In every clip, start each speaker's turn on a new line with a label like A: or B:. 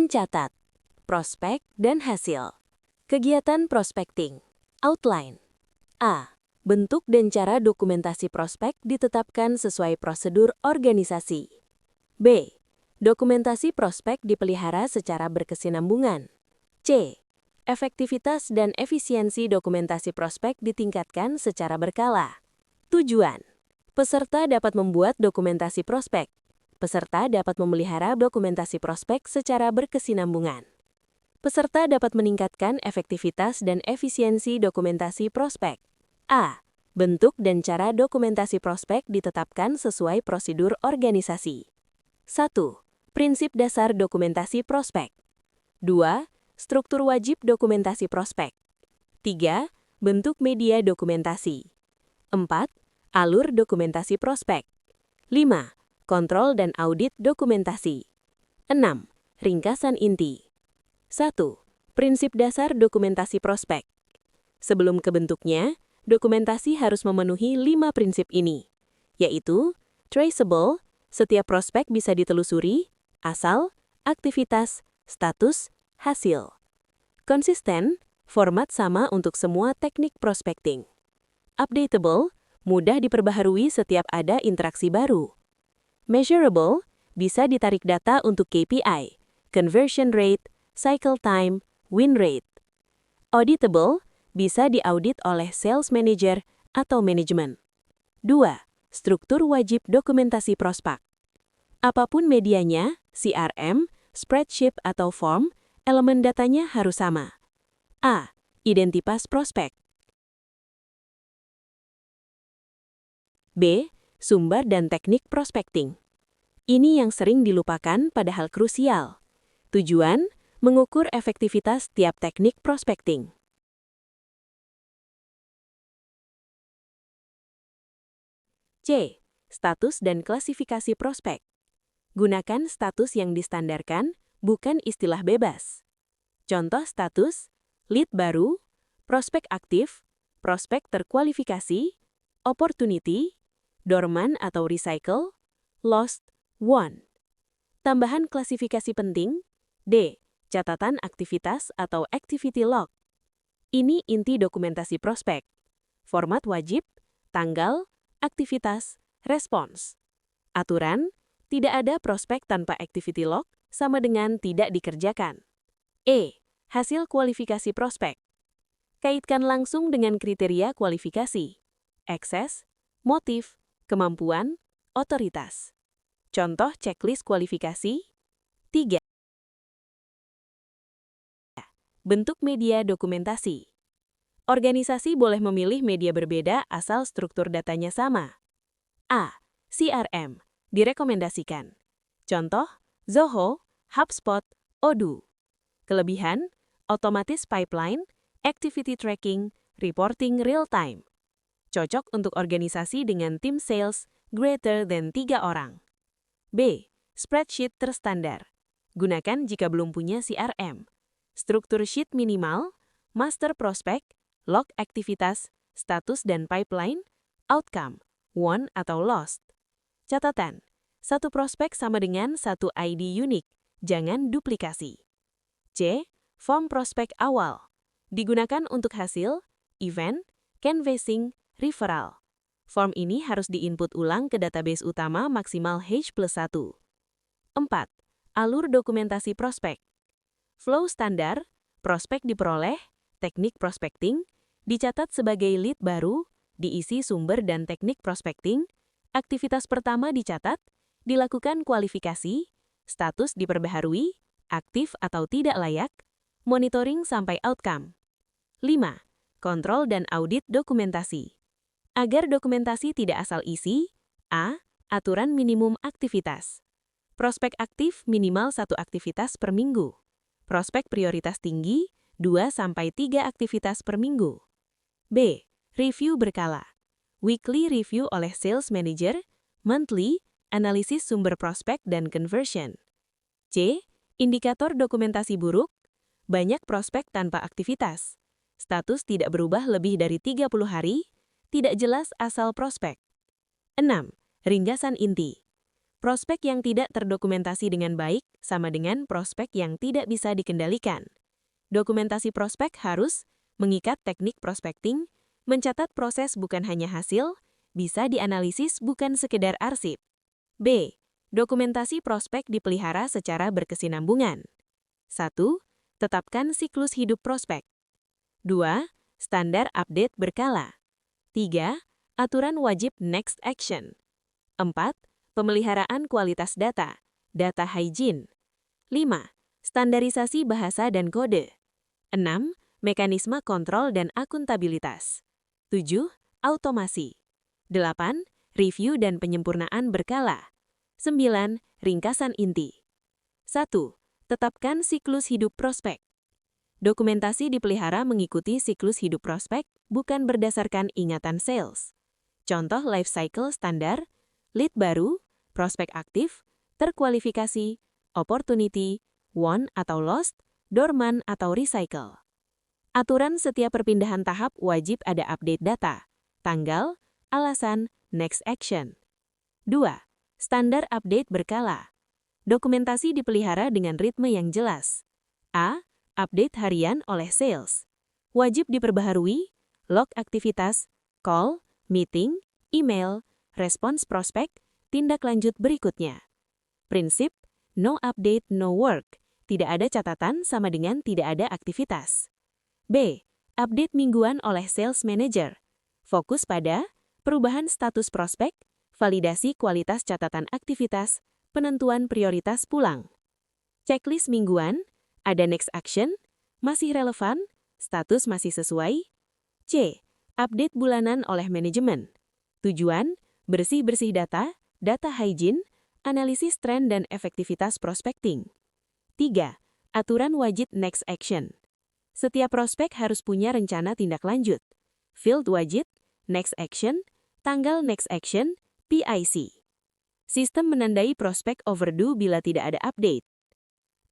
A: Mencatat, prospek dan hasil. Kegiatan prospecting. Outline. A. Bentuk dan cara dokumentasi prospek ditetapkan sesuai prosedur organisasi. B. Dokumentasi prospek dipelihara secara berkesinambungan. C. Efektivitas dan efisiensi dokumentasi prospek ditingkatkan secara berkala. Tujuan. Peserta dapat membuat dokumentasi prospek. Peserta dapat memelihara dokumentasi prospek secara berkesinambungan. Peserta dapat meningkatkan efektivitas dan efisiensi dokumentasi prospek. A. Bentuk dan cara dokumentasi prospek ditetapkan sesuai prosedur organisasi. 1. Prinsip dasar dokumentasi prospek. 2. Struktur wajib dokumentasi prospek. 3. Bentuk media dokumentasi. 4. Alur dokumentasi prospek. 5. Kontrol dan audit dokumentasi. 6. Ringkasan inti. 1. Prinsip dasar dokumentasi prospek. Sebelum ke bentuknya, dokumentasi harus memenuhi 5 prinsip ini, yaitu traceable, setiap prospek bisa ditelusuri, asal, aktivitas, status, hasil. Konsisten, format sama untuk semua teknik prospecting. Updatable, mudah diperbaharui setiap ada interaksi baru. Measurable, bisa ditarik data untuk KPI, conversion rate, cycle time, win rate. Auditable, bisa diaudit oleh sales manager atau manajemen. 2. Struktur wajib dokumentasi prospek. Apapun medianya, CRM, spreadsheet atau form, elemen datanya harus sama. A. Identitas prospek. B. Sumber dan teknik prospecting. Ini yang sering dilupakan padahal krusial. Tujuan, mengukur efektivitas tiap teknik prospecting. C. Status dan klasifikasi prospek. Gunakan status yang distandarkan, bukan istilah bebas. Contoh status, lead baru, prospek aktif, prospek terkualifikasi, opportunity, dorman atau recycle, lost, won. Tambahan klasifikasi penting, D. Catatan aktivitas atau activity log. Ini inti dokumentasi prospek. Format wajib, tanggal, aktivitas, respons. Aturan, tidak ada prospek tanpa activity log, sama dengan tidak dikerjakan. E. Hasil kualifikasi prospek. Kaitkan langsung dengan kriteria kualifikasi. Akses, motif, kemampuan, otoritas. Contoh checklist kualifikasi. 3. Bentuk media dokumentasi. Organisasi boleh memilih media berbeda asal struktur datanya sama. A. CRM, direkomendasikan. Contoh, Zoho, HubSpot, Odoo. Kelebihan, otomatis pipeline, activity tracking, reporting real time. Cocok untuk organisasi dengan tim sales greater than 3 orang. B. Spreadsheet terstandar. Gunakan jika belum punya CRM. Struktur sheet minimal, master prospek, log aktivitas, status dan pipeline, outcome, won atau lost. Catatan, satu prospek sama dengan satu ID unik, jangan duplikasi. C. Form prospek awal. Digunakan untuk hasil, event, canvassing, referral. Form ini harus diinput ulang ke database utama maksimal H+1. 4. Alur dokumentasi prospek. Flow standar, prospek diperoleh, teknik prospecting, dicatat sebagai lead baru, diisi sumber dan teknik prospecting, aktivitas pertama dicatat, dilakukan kualifikasi, status diperbaharui, aktif atau tidak layak, monitoring sampai outcome. 5. Kontrol dan audit dokumentasi. Agar dokumentasi tidak asal isi, A. Aturan minimum aktivitas. Prospek aktif minimal 1 aktivitas per minggu. Prospek prioritas tinggi, 2-3 aktivitas per minggu. B. Review berkala. Weekly review oleh sales manager, monthly, analisis sumber prospek dan conversion. C. Indikator dokumentasi buruk, banyak prospek tanpa aktivitas. Status tidak berubah lebih dari 30 hari, tidak jelas asal prospek. 6. Ringkasan inti. Prospek yang tidak terdokumentasi dengan baik sama dengan prospek yang tidak bisa dikendalikan. Dokumentasi prospek harus mengikat teknik prospecting, mencatat proses bukan hanya hasil, bisa dianalisis bukan sekedar arsip. B. Dokumentasi prospek dipelihara secara berkesinambungan. 1. Tetapkan siklus hidup prospek. 2. Standar update berkala. 3. Aturan wajib next action. 4. Pemeliharaan kualitas data, data hygiene. 5. Standarisasi bahasa dan kode. 6. Mekanisme kontrol dan akuntabilitas. 7. Automasi. 8. Review dan penyempurnaan berkala. 9. Ringkasan inti. 1. Tetapkan siklus hidup prospek. Dokumentasi dipelihara mengikuti siklus hidup prospek, bukan berdasarkan ingatan sales. Contoh life cycle standar, lead baru, prospek aktif, terkualifikasi, opportunity, won atau lost, dorman atau recycle. Aturan setiap perpindahan tahap wajib ada update data, tanggal, alasan, next action. 2. Standar update berkala. Dokumentasi dipelihara dengan ritme yang jelas. A. Update harian oleh sales. Wajib diperbaharui, log aktivitas, call, meeting, email, respons prospek, tindak lanjut berikutnya. Prinsip, no update, no work. Tidak ada catatan sama dengan tidak ada aktivitas. B. Update mingguan oleh sales manager. Fokus pada perubahan status prospek, validasi kualitas catatan aktivitas, penentuan prioritas pulang. Checklist mingguan, ada next action, masih relevan, status masih sesuai. C. Update bulanan oleh manajemen. Tujuan, bersih-bersih data, data hygiene, analisis tren dan efektivitas prospecting. 3. Aturan wajib next action. Setiap prospek harus punya rencana tindak lanjut. Field wajib, next action, tanggal next action, PIC. Sistem menandai prospek overdue bila tidak ada update.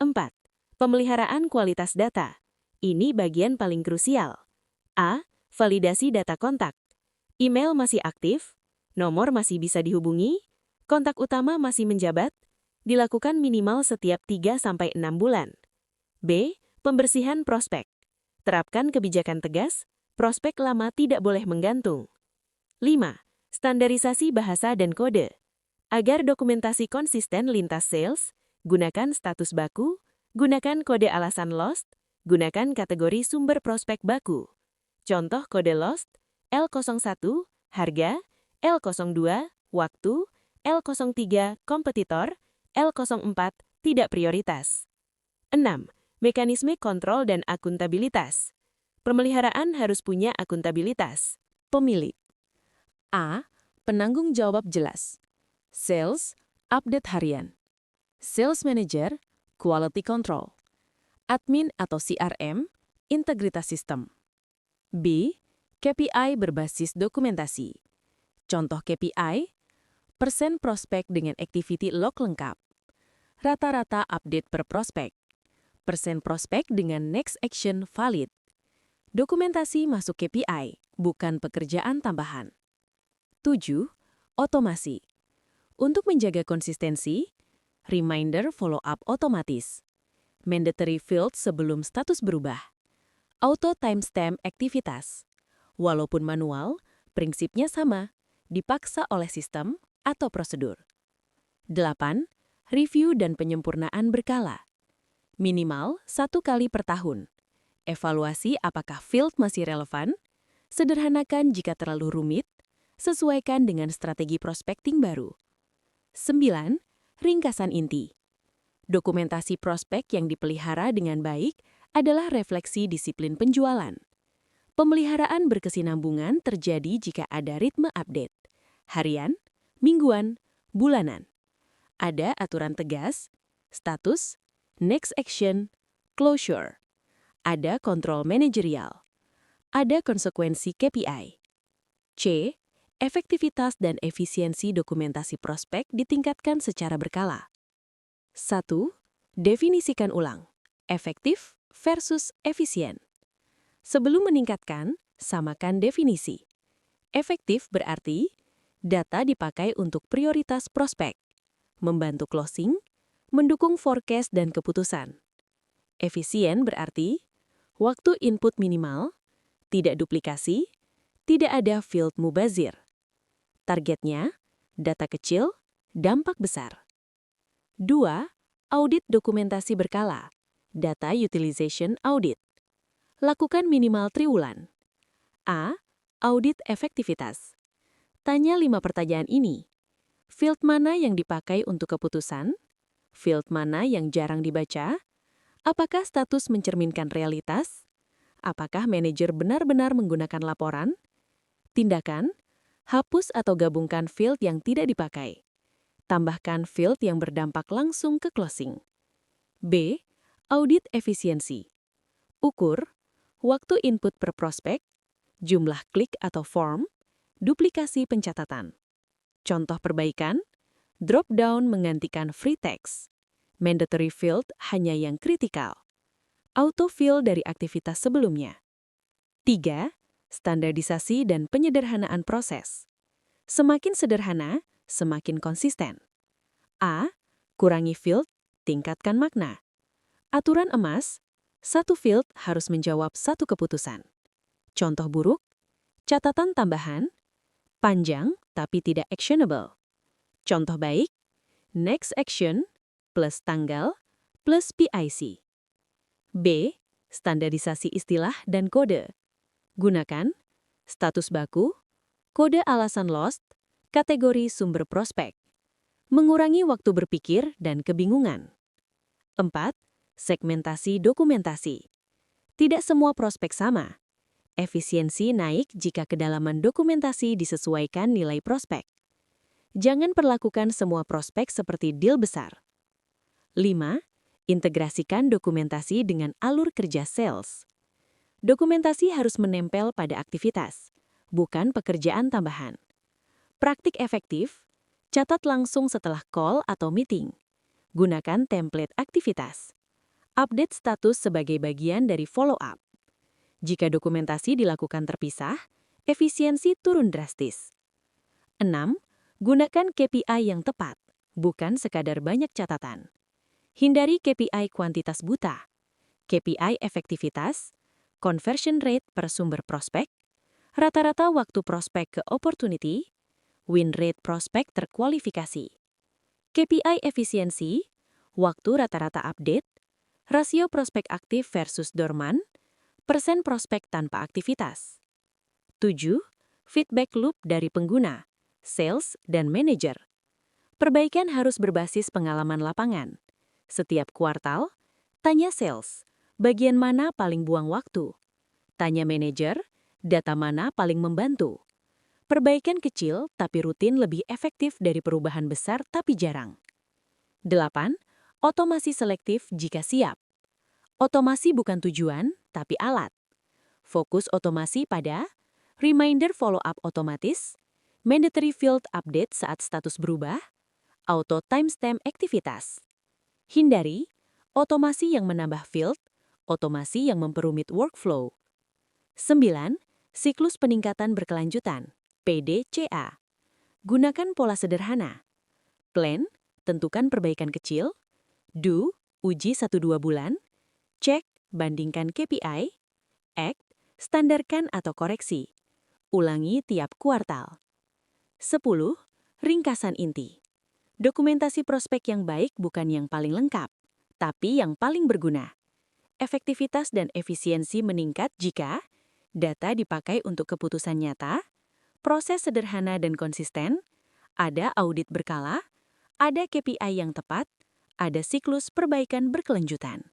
A: 4. Pemeliharaan kualitas data. Ini bagian paling krusial. A. Validasi data kontak. Email masih aktif, nomor masih bisa dihubungi, kontak utama masih menjabat, dilakukan minimal setiap 3-6 bulan. B. Pembersihan prospek. Terapkan kebijakan tegas, prospek lama tidak boleh menggantung. 5. Standarisasi bahasa dan kode. Agar dokumentasi konsisten lintas sales, gunakan status baku, gunakan kode alasan lost, gunakan kategori sumber prospek baku. Contoh kode lost, L01, harga, L02, waktu, L03, kompetitor, L04, tidak prioritas. 6. Mekanisme kontrol dan akuntabilitas. Pemeliharaan harus punya akuntabilitas. Pemilik. A. Penanggung jawab jelas. Sales, update harian. Sales manager, quality control. Admin atau CRM, integritas sistem. B. KPI berbasis dokumentasi. Contoh KPI, persen prospek dengan activity log lengkap. Rata-rata update per prospek. Persen prospek dengan next action valid. Dokumentasi masuk KPI, bukan pekerjaan tambahan. 7. Otomasi. Untuk menjaga konsistensi, reminder follow-up otomatis. Mandatory field sebelum status berubah. Auto timestamp aktivitas. Walaupun manual, prinsipnya sama, dipaksa oleh sistem atau prosedur. 8. Review dan penyempurnaan berkala. Minimal 1 kali per tahun. Evaluasi apakah field masih relevan, sederhanakan jika terlalu rumit, sesuaikan dengan strategi prospecting baru. 9. Ringkasan inti. Dokumentasi prospek yang dipelihara dengan baik adalah refleksi disiplin penjualan. Pemeliharaan berkesinambungan terjadi jika ada ritme update, harian, mingguan, bulanan. Ada aturan tegas, status, next action, closure. Ada kontrol manajerial. Ada konsekuensi KPI. C. Efektivitas dan efisiensi dokumentasi prospek ditingkatkan secara berkala. 1. Definisikan ulang. Efektif versus efisien. Sebelum meningkatkan, samakan definisi. Efektif berarti data dipakai untuk prioritas prospek. membantu closing, mendukung forecast dan keputusan. Efisien berarti waktu input minimal, tidak duplikasi, tidak ada field mubazir. Targetnya, data kecil, dampak besar. 2. Audit dokumentasi berkala. Data Utilization Audit. Lakukan minimal triwulan. A. Audit efektivitas. Tanya 5 pertanyaan ini. Field mana yang dipakai untuk keputusan? Field mana yang jarang dibaca? Apakah status mencerminkan realitas? Apakah manajer benar-benar menggunakan laporan? Tindakan, hapus atau gabungkan field yang tidak dipakai. Tambahkan field yang berdampak langsung ke closing. B. Audit efisiensi. Ukur, waktu input per prospek, jumlah klik atau form, duplikasi pencatatan. Contoh perbaikan, drop down menggantikan free text. Mandatory field hanya yang kritikal. Autofill dari aktivitas sebelumnya. 3. Standarisasi dan penyederhanaan proses. Semakin sederhana, semakin konsisten. A. Kurangi field, tingkatkan makna. Aturan emas, satu field harus menjawab satu keputusan. Contoh buruk, catatan tambahan, panjang tapi tidak actionable. Contoh baik, next action plus tanggal plus PIC. B. Standarisasi istilah dan kode. Gunakan status baku, kode alasan lost, kategori sumber prospek. Mengurangi waktu berpikir dan kebingungan. 4. Segmentasi dokumentasi. Tidak semua prospek sama. Efisiensi naik jika kedalaman dokumentasi disesuaikan nilai prospek. Jangan perlakukan semua prospek seperti deal besar. 5. Integrasikan dokumentasi dengan alur kerja sales. Dokumentasi harus menempel pada aktivitas, bukan pekerjaan tambahan. Praktik efektif, catat langsung setelah call atau meeting. Gunakan template aktivitas. Update status sebagai bagian dari follow-up. Jika dokumentasi dilakukan terpisah, efisiensi turun drastis. 6. Gunakan KPI yang tepat, bukan sekadar banyak catatan. Hindari KPI kuantitas buta. KPI efektivitas, conversion rate per sumber prospek, rata-rata waktu prospek ke opportunity, win rate prospek terkualifikasi. KPI efisiensi, waktu rata-rata update, rasio prospek aktif versus dorman, persen prospek tanpa aktivitas. 7. Feedback loop dari pengguna, sales, dan manajer. Perbaikan harus berbasis pengalaman lapangan. Setiap kuartal, tanya sales, bagian mana paling buang waktu. Tanya manajer, data mana paling membantu. Perbaikan kecil tapi rutin lebih efektif dari perubahan besar tapi jarang. 8. Otomasi selektif jika siap. Otomasi bukan tujuan, tapi alat. Fokus otomasi pada reminder follow-up otomatis, mandatory field update saat status berubah, auto timestamp aktivitas. Hindari otomasi yang menambah field, otomasi yang memperumit workflow. 9. Siklus peningkatan berkelanjutan, PDCA. Gunakan pola sederhana. Plan, tentukan perbaikan kecil. Do, uji 1-2 bulan. Check, bandingkan KPI. Act, standarkan atau koreksi. Ulangi tiap kuartal. 10. Ringkasan inti. Dokumentasi prospek yang baik bukan yang paling lengkap, tapi yang paling berguna. Efektivitas dan efisiensi meningkat jika data dipakai untuk keputusan nyata, proses sederhana dan konsisten, ada audit berkala, ada KPI yang tepat, ada siklus perbaikan berkelanjutan.